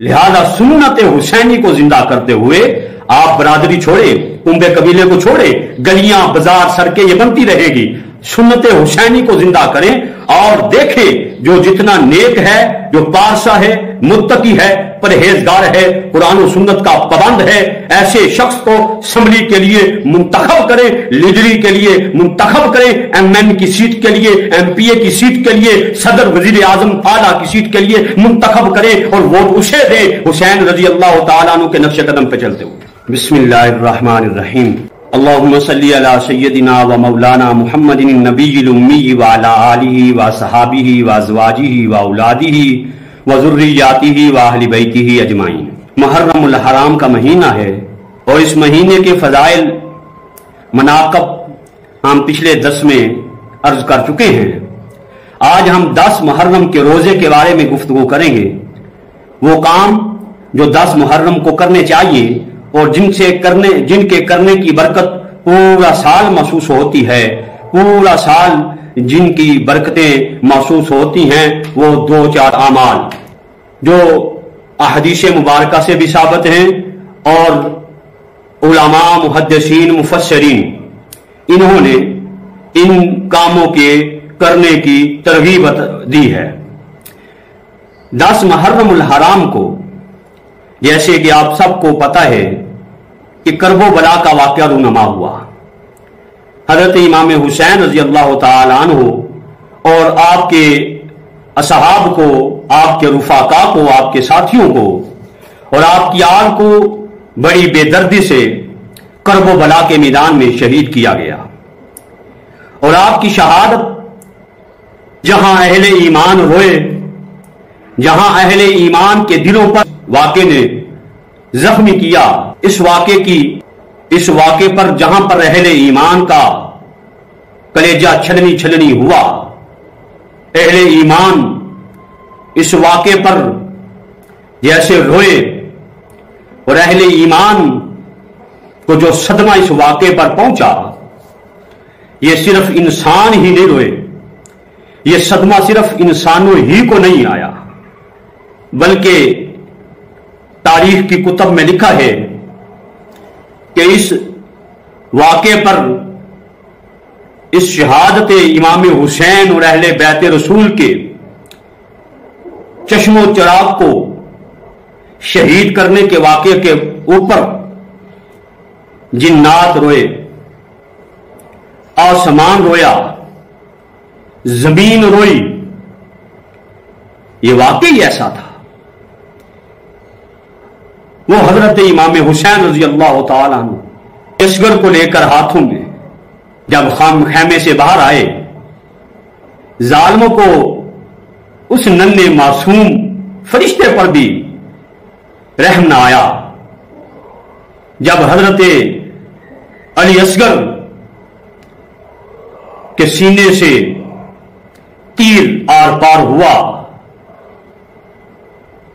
लिहाजा सुन्नत हुसैनी को जिंदा करते हुए आप बरादरी छोड़े, कुंबे कबीले को छोड़े, गलियां बाजार सड़कें ये बनती रहेगी। सुन्नत हुसैनी को जिंदा करें और देखें जो जितना नेक है, जो पारसा है, मुत्तकी है, परहेजगार है, कुरान और सुन्नत का पाबंद है, ऐसे शख्स को असम्बली के लिए मुंतखब करें, लीडरी के लिए मुंतखब करें, एमएन की सीट के लिए, एमपीए की सीट के लिए, सदर वजीर आजम आला की सीट के लिए मुंतखब करें और वोट उसे दें हुसैन रजी अल्लाह तआला अन्हु के नक्शे कदम पे चलते हुए। बिस्मिल्लाहिर्रहमानिर्रहीम। अल्लाहुम्मा सल्ली अला सय्यदिना व मौलाना मुहम्मदिन नबिय्यिल उम्मी व अला आलिहि व असहाबिहि व अज़वाजिहि व औलादिहि व ज़ुर्रिय्यातिहि व अहलि बैतिहि अजमाइन। मुहर्रमुल हराम का महीना है और इस महीने के फज़ाइल मनाक़ब हम पिछले 10 में अर्ज कर चुके हैं। आज हम 10 मुहर्रम के रोजे के बारे में गुफ्तगू करेंगे। वो काम जो 10 मुहर्रम को करने चाहिए और जिनके करने की बरकत पूरा साल महसूस होती है, पूरा साल जिनकी बरकतें महसूस होती हैं, वो 2-4 आमाल जो अहदीस मुबारका से भी साबित हैं और उलमा, मुहद्दिसीन, मुफस्सिरीन इन्होंने इन कामों के करने की तरगीब दी है। 10 मुहर्रमुल हराम को, जैसे कि आप सबको पता है कि करबो बला का वाक़या रूनमा हुआ। हजरत इमाम हुसैन रजी अल्लाह तआला अन्हु और आपके असहाब को, आपके रुफाका को, आपके साथियों को और आपकी आल को बड़ी बेदर्दी से करबो बला के मैदान में शहीद किया गया और आपकी शहादत जहां अहले ईमान रोए, जहां अहले ईमान के दिलों पर वाक़े ने जख्मी किया, इस वाक़े पर जहां पर अहले ईमान का कलेजा छलनी छलनी हुआ, अहले ईमान इस वाक़े पर जैसे रोए और अहले ईमान को जो सदमा इस वाक़े पर पहुंचा, ये सिर्फ इंसान ही नहीं रोए, ये सदमा सिर्फ इंसानों ही को नहीं आया, बल्कि तारीख की कुतब में लिखा है कि इस वाक़े पर, इस शहादत इमाम हुसैन और अहले बैत रसूल के चश्मो चिराग को शहीद करने के वाक़े के ऊपर जिन्नात रोए, आसमान रोया, जमीन रोई। ये वाकई ऐसा था। वो हजरत इमाम हुसैन रजी अल्लाह तआला अन्हु असगर को लेकर हाथों में जब खैमे से बाहर आए, जालिमों को उस नन्हे मासूम फरिश्ते पर भी रहम न आया। जब हजरत अली असगर के सीने से तीर आर पार हुआ,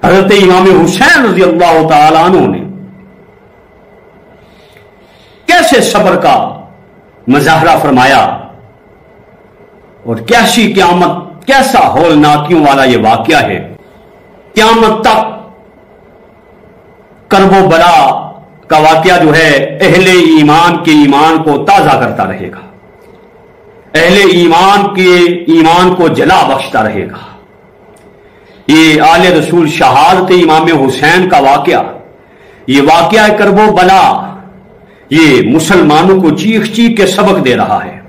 हजरत इमाम हुसैन रजी अल्लाह तआला अन्हु ने कैसे सब्र का मुजाहरा फरमाया और कैसी क़यामत, कैसा हौलनाकियों वाला यह वाक़या है। क़यामत तक करबो बला का वाक़या जो है अहले ईमान के ईमान को ताज़ा करता रहेगा, अहले ईमान के ईमान को जला बख्शता रहेगा। ये आले रसूल शहादत इमाम हुसैन का वाक़या, ये वाक़या करबो बला, ये मुसलमानों को चीख चीख के सबक दे रहा है।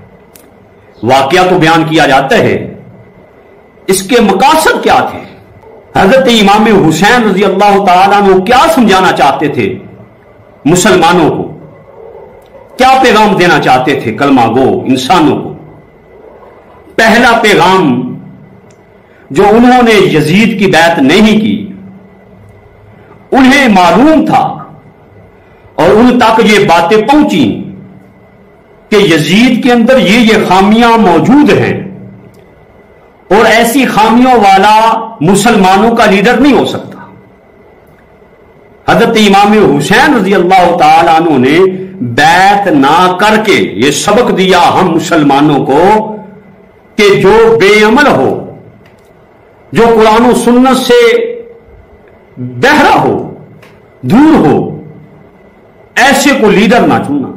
वाक़या तो बयान किया जाता है, इसके मकासद क्या थे? हजरत इमाम हुसैन रजी अल्लाह तआला अन्हु क्या समझाना चाहते थे मुसलमानों को, क्या पैगाम देना चाहते थे कलमा गो इंसानों को? पहला पैगाम जो उन्होंने यजीद की बैत नहीं की, उन्हें मालूम था और उन तक ये बातें पहुंची कि यजीद के अंदर ये खामियां मौजूद हैं और ऐसी खामियों वाला मुसलमानों का लीडर नहीं हो सकता। हजरत इमाम हुसैन रजी अल्लाह तआला अन्हु ने बैत ना करके ये सबक दिया हम मुसलमानों को कि जो बेअमल हो, जो कुरान और सुन्नत से बहरा हो, दूर हो, ऐसे को लीडर ना चुनना,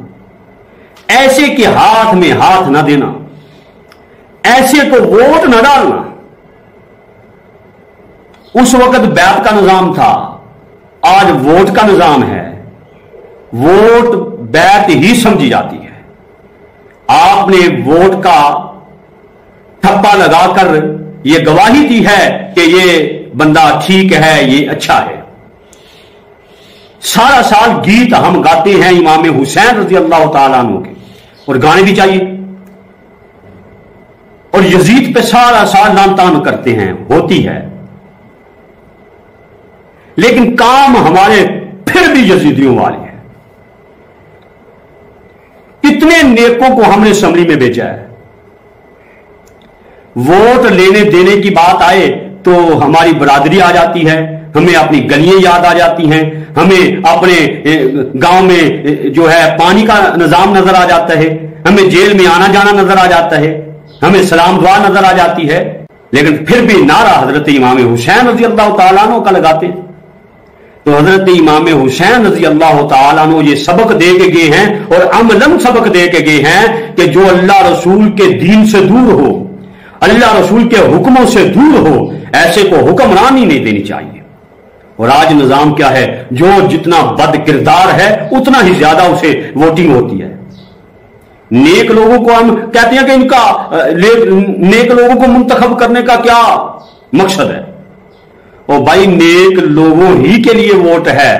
ऐसे के हाथ में हाथ ना देना, ऐसे को वोट ना डालना। उस वक्त बैत का निजाम था, आज वोट का निजाम है। वोट बैत ही समझी जाती है। आपने वोट का ठप्पा लगाकर यह गवाही दी है कि ये बंदा ठीक है, ये अच्छा है। सारा साल गीत हम गाते हैं इमाम हुसैन रज़ी अल्लाह तआला अन्हु के, और गाने भी चाहिए। और यजीद पे सारा साल लान तान करते हैं, होती है। लेकिन काम हमारे फिर भी यजीदियों वाले हैं। कितने नेकों को हमने असम्बली में भेजा है। वोट लेने देने की बात आए तो हमारी बरादरी आ जाती है, हमें अपनी गलियां याद आ जाती हैं, हमें अपने गांव में जो है पानी का निजाम नजर आ जाता है, हमें जेल में आना जाना नजर आ जाता है, हमें सलाम दुआ नजर आ जाती है। लेकिन फिर भी नारा हजरत इमाम हुसैन रज़ी अल्लाह तआला अन्हु का लगाते। तो हजरत इमाम हुसैन रज़ी अल्लाह तआला अन्हु ये सबक दे के गए हैं, और अमलन सबक दे के गए हैं कि जो अल्लाह रसूल के दीन से दूर हो, अल्लाह रसूल के हुक्मों से दूर हो, ऐसे को हुक्मरानी नहीं देनी चाहिए। और आज निजाम क्या है, जो जितना बद किरदार है उतना ही ज्यादा उसे वोटिंग होती है। नेक लोगों को हम कहते हैं कि इनका नेक लोगों को मुंतखब करने का क्या मकसद है। और भाई नेक लोगों ही के लिए वोट है।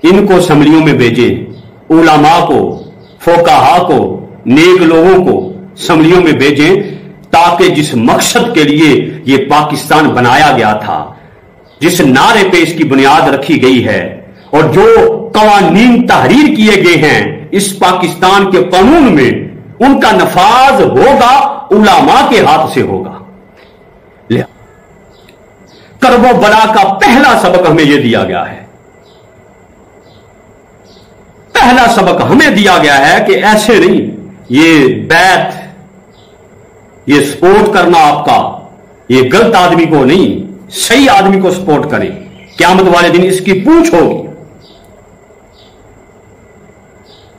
इनको असम्बलियों में भेजे, उलमा को, फोकाहा को, नेक लोगों को असम्बलियों में भेजें, ताकि जिस मकसद के लिए ये पाकिस्तान बनाया गया था, जिस नारे पे इसकी बुनियाद रखी गई है, और जो कवानीन तहरीर किए गए हैं इस पाकिस्तान के कानून में, उनका नफाज होगा, उलमा के हाथ से होगा। करबो बला का पहला सबक हमें यह दिया गया है। पहला सबक हमें दिया गया है कि ऐसे नहीं, ये बैत, ये सपोर्ट करना आपका, ये गलत आदमी को नहीं, सही आदमी को सपोर्ट करें। क़यामत वाले दिन इसकी पूछ होगी।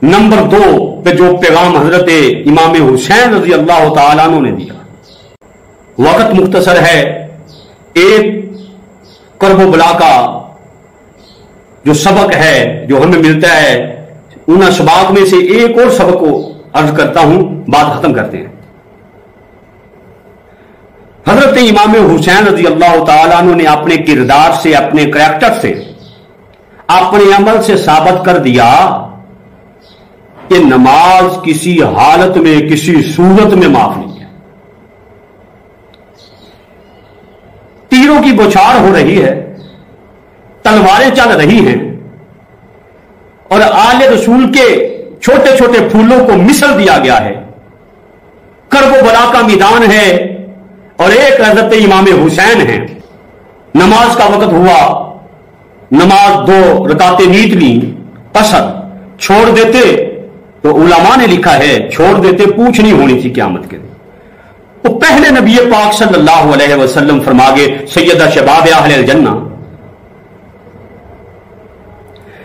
नंबर 2 पे जो पैगाम हजरत इमाम हुसैन रज़ी अल्लाह तआला अन्हु ने दिया, वक्त मुख्तसर है। एक करबो बला का जो सबक है, जो हमें मिलता है, उन असबाक में से एक और सबक को अर्ज करता हूं, बात खत्म करते हैं। हजरत इमाम हुसैन रज़ी अल्लाह तआला अन्हु ने अपने किरदार से, अपने करैक्टर से, अपने अमल से साबित कर दिया कि नमाज किसी हालत में, किसी सूरत में माफ नहीं है। तीरों की बौछार हो रही है, तलवारें चल रही हैं, और आले रसूल के छोटे छोटे फूलों को मिसल दिया गया है। करबो बला का मैदान है, और एक हजरत इमाम हुसैन है। नमाज का वक्त हुआ, नमाज 2 रकातें नीत ली, कसर छोड़ देते तो उलमा ने लिखा है छोड़ देते पूछ नहीं होनी थी क़यामत के दिन। तो पहले नबी पाक सल्लल्लाहु अलैहि वसल्लम फरमागे सैयदा शबाब अहले जन्ना,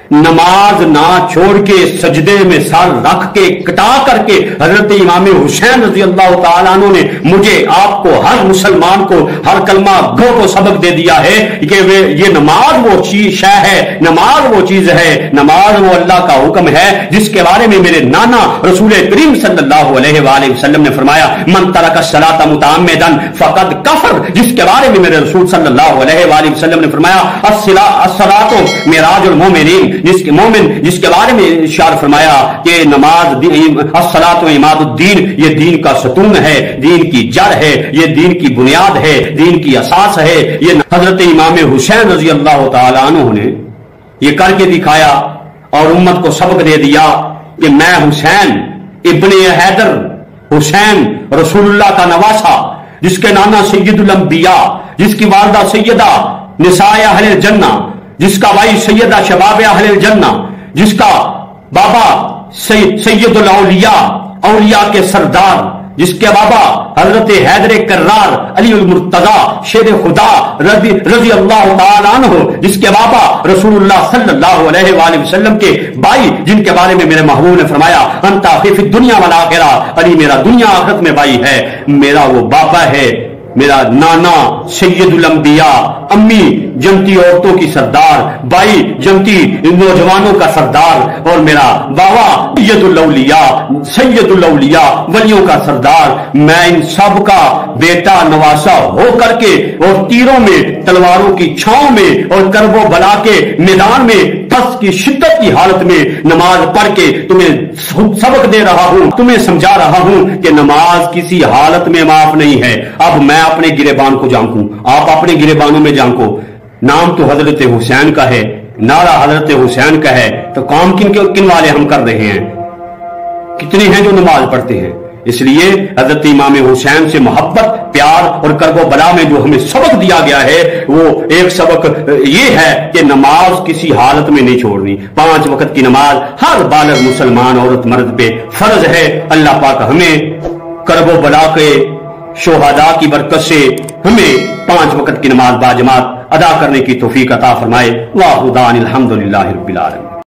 नमाज ना छोड़ के सजदे में सर रख के कटा करके हजरत इमाम हुसैन रज़ी अल्लाह तआला अन्हु ने मुझे, आपको, हर मुसलमान को, हर कलमा गो को सबक दे दिया है कि ये नमाज वो चीज है, नमाज वो चीज है, नमाज वो अल्लाह का हुक्म है जिसके बारे में मेरे नाना रसूल करीम सल्लल्लाहु अलैहि वसल्लम ने फरमाया मन तरक सलात मुतअम्मिदन फकद कफर, जिसके बारे में मेरे रसूल सल्लल्लाहु अलैहि वसल्लम ने फरमाया अस्सलातु मिराजुल मोमिनीन, जिसके मोमिन, जिसके बारे में इरशाद फरमाया कि नमाज अस्सलातु इमादुद्दीन, ये दीन का सतून है, दीन की जड़ है, ये दीन की बुनियाद है, दीन की असास है। ये हजरत इमाम हुसैन रज़ी अल्लाह तआला अन्हु ने ये करके दिखाया और उम्मत को सबक दे दिया कि मैं हुसैन इब्ने हैदर, हुसैन रसूलुल्लाह का नवासा, जिसके नाना सैयदुल अंबिया, जिसकी वालदा सैयदा निसाए अहले जन्ना, जिसका भाई सैयदा शबाब अहले जन्ना, जिसका बाबा सैयदुल औलिया, औलिया के सरदार जिसके बाबा हजरत हैदर कर्रार अली उल मुर्तजा शेर खुदा रजी अल्लाह ताला अन्हु, जिसके बाबा रसूलुल्लाह सल्लल्लाहु अलैहि वसल्लम के भाई, जिनके बारे में मेरे महबूब ने फरमाया अंता फी दुनिया वल आखिरा, अली मेरा दुनिया आखिरत में भाई है, मेरा वो बाबा है, मेरा नाना सैयदुल अंबिया, अम्मी जन्नती औरतों की सरदार, भाई जन्नती नौजवानों का सरदार, और मेरा बाबा सैयदुल औलिया वलियों का सरदार। मैं इन सब का बेटा नवासा हो करके और तीरों में, तलवारों की छांव में और करबो बला के मैदान में तस की शिद्दत की हालत में नमाज पढ़ के तुम्हें सबक दे रहा हूं, तुम्हें समझा रहा हूं कि नमाज किसी हालत में माफ नहीं है। अब मैं अपने गिरेबान को झांकूं, आप अपने गिरेबानों में झांको। नाम तो हजरत हुसैन का है, नारा हजरत हुसैन का है, तो काम किन वाले हम कर रहे हैं? कितने हैं जो नमाज पढ़ते हैं? इसलिए हजरत इमाम हुसैन से मोहब्बत, प्यार और करबो बला में जो हमें सबक दिया गया है, वो एक सबक ये है कि नमाज किसी हालत में नहीं छोड़नी। 5 वक्त की नमाज हर बालग मुसलमान औरत मर्द पे फर्ज है। अल्लाह पाक हमें करबो बला के शोहदा की बरकत से हमें 5 वक्त की नमाज बाजमात अदा करने की तौफीक अता फरमाए। वाहुदान अल्हम्दुलिल्लाहि रब्बिल आलमीन।